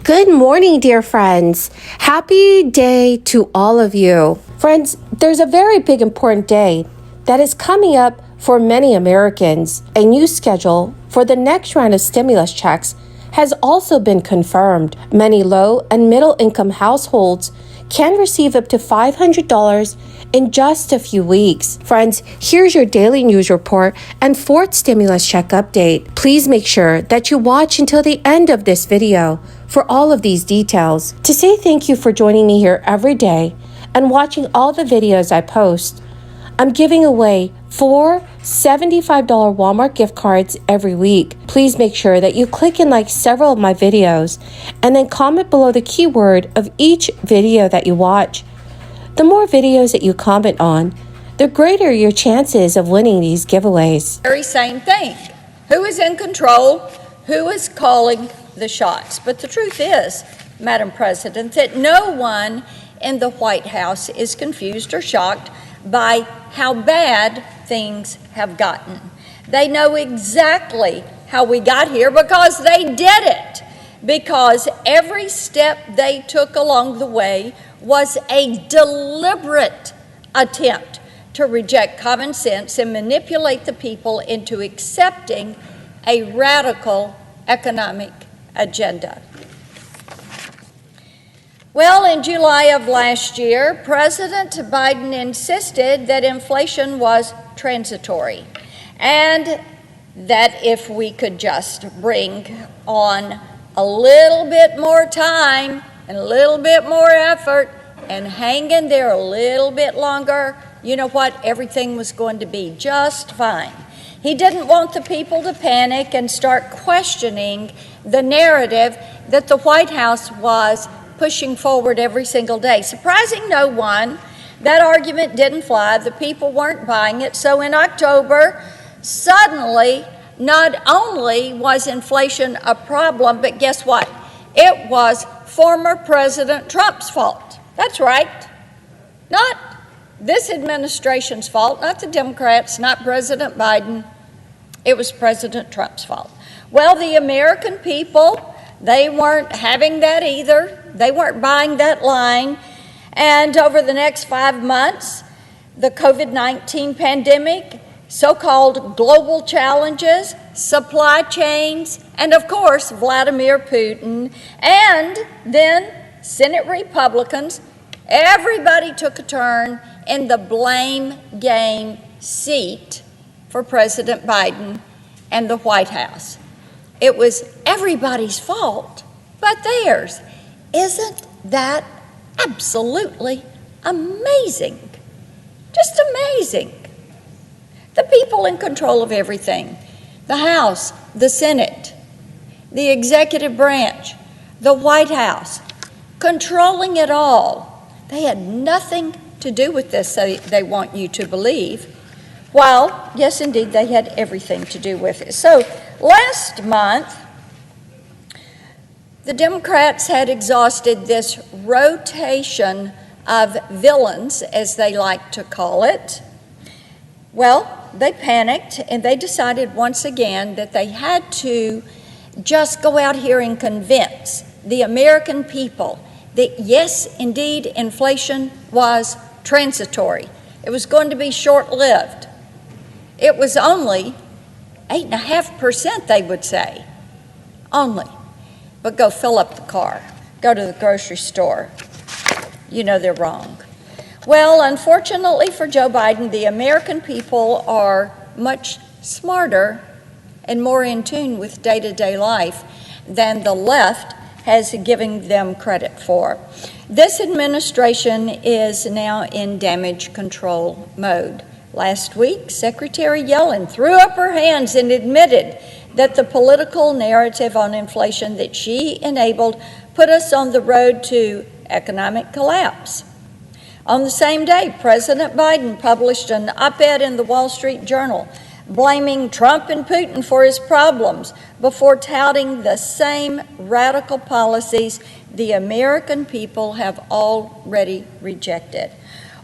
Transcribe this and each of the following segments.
Good morning, dear friends. Happy day to all of you. Friends, there's a very big important day that is coming up for many Americans. A new schedule for the next round of stimulus checks has also been confirmed. Many low and middle income households can receive up to $500 in just a few weeks. Friends, here's your daily news report and fourth stimulus check update. Please make sure that you watch until the end of this video for all of these details. To say thank you for joining me here every day and watching all the videos I post, I'm giving away 4 $75 Walmart gift cards every week. Please make sure that you click and like several of my videos and then comment below the keyword of each video that you watch. The more videos that you comment on, the greater your chances of winning these giveaways. Very same thing. Who is in control? Who is calling the shots? But the truth is, Madam President, that no one in the White House is confused or shocked by how bad things have gotten. They know exactly how we got here because they did it. Because every step they took along the way was a deliberate attempt to reject common sense and manipulate the people into accepting a radical economic agenda. Well, in July of last year, President Biden insisted that inflation was transitory and that if we could just bring on a little bit more time and a little bit more effort and hang in there a little bit longer, you know what, everything was going to be just fine. He didn't want the people to panic and start questioning the narrative that the White House was pushing forward every single day. Surprising no one, that argument didn't fly. The people weren't buying it. So in October, suddenly, not only was inflation a problem, but guess what? It was former President Trump's fault. That's right. Not this administration's fault, not the Democrats, not President Biden. It was President Trump's fault. Well, the American people, they weren't having that either. They weren't buying that line. And over the next 5 months, the COVID-19 pandemic, so-called global challenges, supply chains, and of course, Vladimir Putin, and then Senate Republicans, everybody took a turn in the blame game seat for President Biden and the White House. It was everybody's fault but theirs. Isn't that absolutely amazing? Just amazing. The people in control of everything, the House, the Senate, the executive branch, the White House, controlling it all. They had nothing to do with this, they want you to believe. Well, yes, indeed, they had everything to do with it. So last month, the Democrats had exhausted this rotation of villains, as they like to call it. Well, they panicked and they decided once again that they had to just go out here and convince the American people that yes, indeed, inflation was transitory. It was going to be short-lived. It was only 8.5%, they would say, only. But go fill up the car, go to the grocery store. You know they're wrong. Well, unfortunately for Joe Biden, the American people are much smarter and more in tune with day-to-day life than the left has given them credit for. This administration is now in damage control mode. Last week, Secretary Yellen threw up her hands and admitted that the political narrative on inflation that she enabled put us on the road to economic collapse. On the same day, President Biden published an op-ed in the Wall Street Journal blaming Trump and Putin for his problems before touting the same radical policies the American people have already rejected.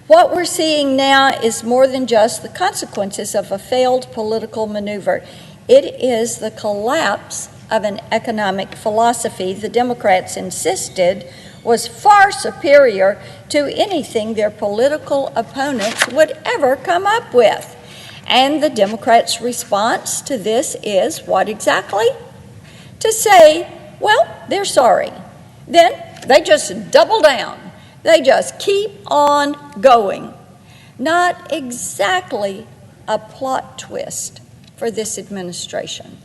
What we're seeing now is more than just the consequences of a failed political maneuver. It is the collapse of an economic philosophy the Democrats insisted was far superior to anything their political opponents would ever come up with. And the Democrats' response to this is what exactly? To say, well, they're sorry. Then they just double down. They just keep on going. Not exactly a plot twist for this administration.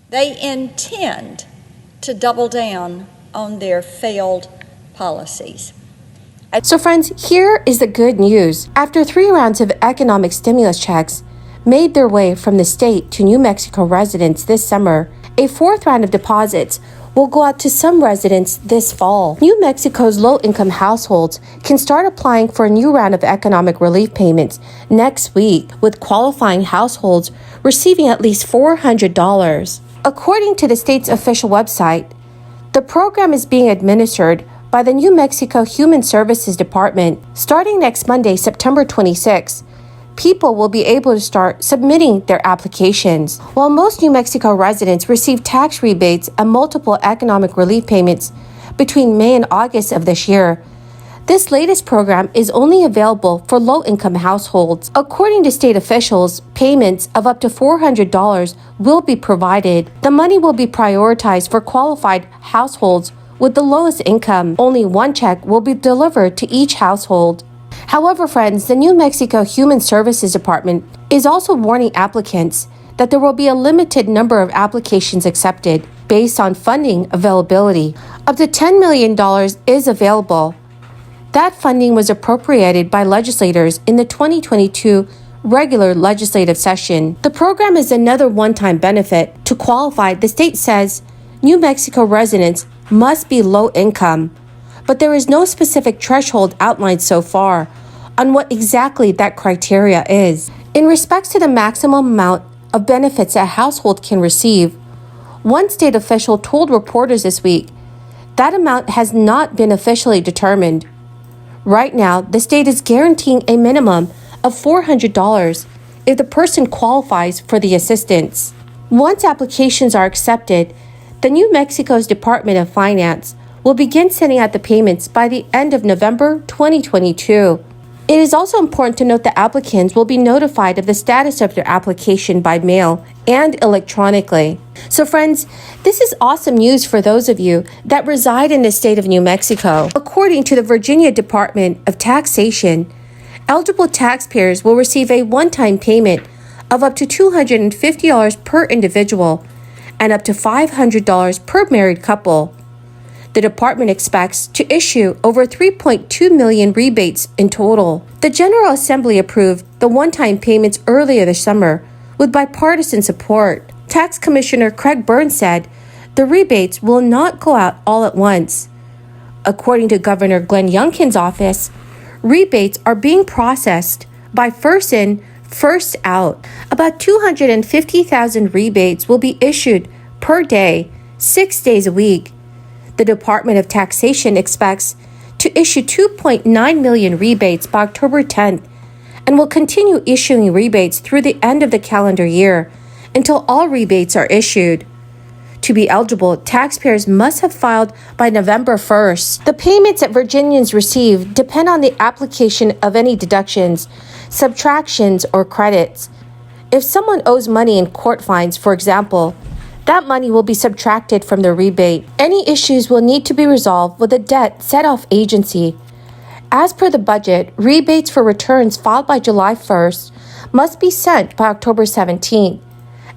They intend to double down on their failed policies. So friends, here is the good news. After 3 rounds of economic stimulus checks made their way from the state to New Mexico residents this summer, a 4th round of deposits will go out to some residents this fall. New Mexico's low-income households can start applying for a new round of economic relief payments next week, with qualifying households receiving at least $400. According to the state's official website, the program is being administered by the New Mexico Human Services Department. Starting next Monday, September 26, people will be able to start submitting their applications. While most New Mexico residents receive tax rebates and multiple economic relief payments between May and August of this year, this latest program is only available for low-income households. According to state officials, payments of up to $400 will be provided. The money will be prioritized for qualified households with the lowest income. Only one check will be delivered to each household. However, friends, the New Mexico Human Services Department is also warning applicants that there will be a limited number of applications accepted based on funding availability. Up to $10 million is available. That funding was appropriated by legislators in the 2022 regular legislative session. The program is another one-time benefit. To qualify, the state says New Mexico residents must be low income, but there is no specific threshold outlined so far on what exactly that criteria is. In respects to the maximum amount of benefits a household can receive, one state official told reporters this week that amount has not been officially determined. Right now, the state is guaranteeing a minimum of $400 if the person qualifies for the assistance. Once applications are accepted, the New Mexico's Department of Finance will begin sending out the payments by the end of November 2022. It is also important to note that applicants will be notified of the status of their application by mail and electronically. So friends, this is awesome news for those of you that reside in the state of New Mexico. According to the Virginia Department of Taxation, eligible taxpayers will receive a one-time payment of up to $250 per individual and up to $500 per married couple. The department expects to issue over 3.2 million rebates in total. The General Assembly approved the one-time payments earlier this summer with bipartisan support. Tax Commissioner Craig Burns said the rebates will not go out all at once. According to Governor Glenn Youngkin's office, rebates are being processed by first in, first out. About 250,000 rebates will be issued per day, 6 days a week. The Department of Taxation expects to issue 2.9 million rebates by October 10th and will continue issuing rebates through the end of the calendar year until all rebates are issued. To be eligible, taxpayers must have filed by November 1st. The payments that Virginians receive depend on the application of any deductions, subtractions, or credits. If someone owes money in court fines, for example, that money will be subtracted from the rebate. Any issues will need to be resolved with a debt set-off agency. As per the budget, rebates for returns filed by July 1st must be sent by October 17th,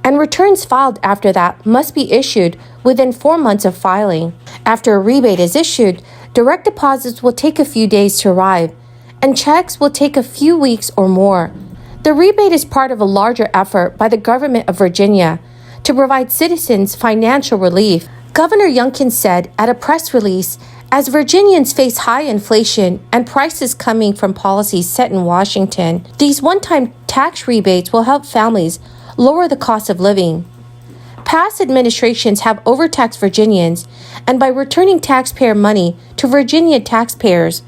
and returns filed after that must be issued within 4 months of filing. After a rebate is issued, direct deposits will take a few days to arrive, and checks will take a few weeks or more. The rebate is part of a larger effort by the government of Virginia to provide citizens financial relief. Governor Youngkin said at a press release, as Virginians face high inflation and prices coming from policies set in Washington, these one-time tax rebates will help families lower the cost of living. Past administrations have overtaxed Virginians, and by returning taxpayer money to Virginia taxpayers,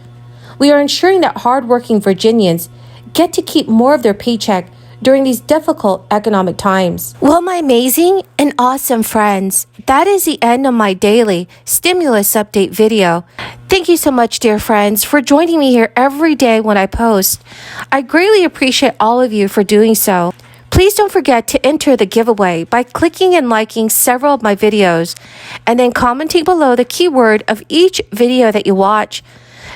we are ensuring that hardworking Virginians get to keep more of their paycheck during these difficult economic times. Well, my amazing and awesome friends, that is the end of my daily stimulus update video. Thank you so much, dear friends, for joining me here every day when I post. I greatly appreciate all of you for doing so. Please don't forget to enter the giveaway by clicking and liking several of my videos and then commenting below the keyword of each video that you watch.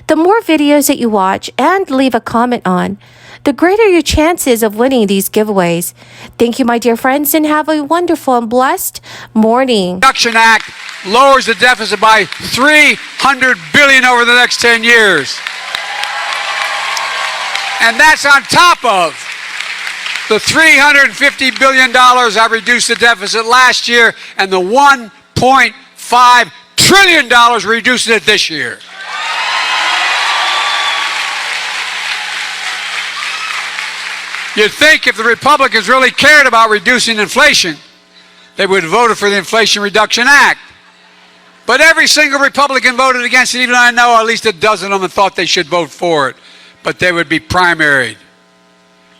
The more videos that you watch and leave a comment on, the greater your chances of winning these giveaways. Thank you, my dear friends, and have a wonderful and blessed morning. Reduction Act lowers the deficit by $300 billion over the next 10 years. And that's on top of the $350 billion I reduced the deficit last year and the $1.5 trillion reducing it this year. You'd think if the Republicans really cared about reducing inflation, they would have voted for the Inflation Reduction Act. But every single Republican voted against it, even though I know at least a dozen of them thought they should vote for it, but they would be primaried.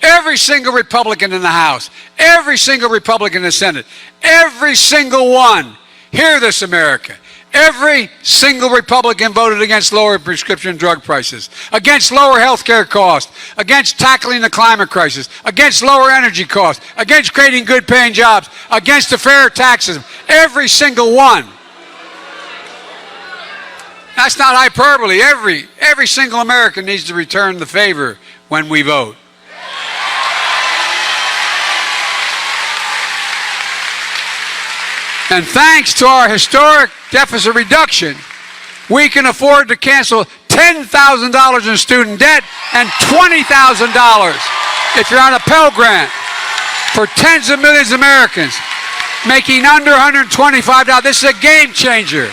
Every single Republican in the House, every single Republican in the Senate, every single one, hear this, America, every single Republican voted against lower prescription drug prices, against lower health care costs, against tackling the climate crisis, against lower energy costs, against creating good paying jobs, against the fair taxes, every single one. That's not hyperbole. Every single American needs to return the favor when we vote. And thanks to our historic deficit reduction, we can afford to cancel $10,000 in student debt and $20,000 if you're on a Pell Grant for tens of millions of Americans making under $125. This is a game changer.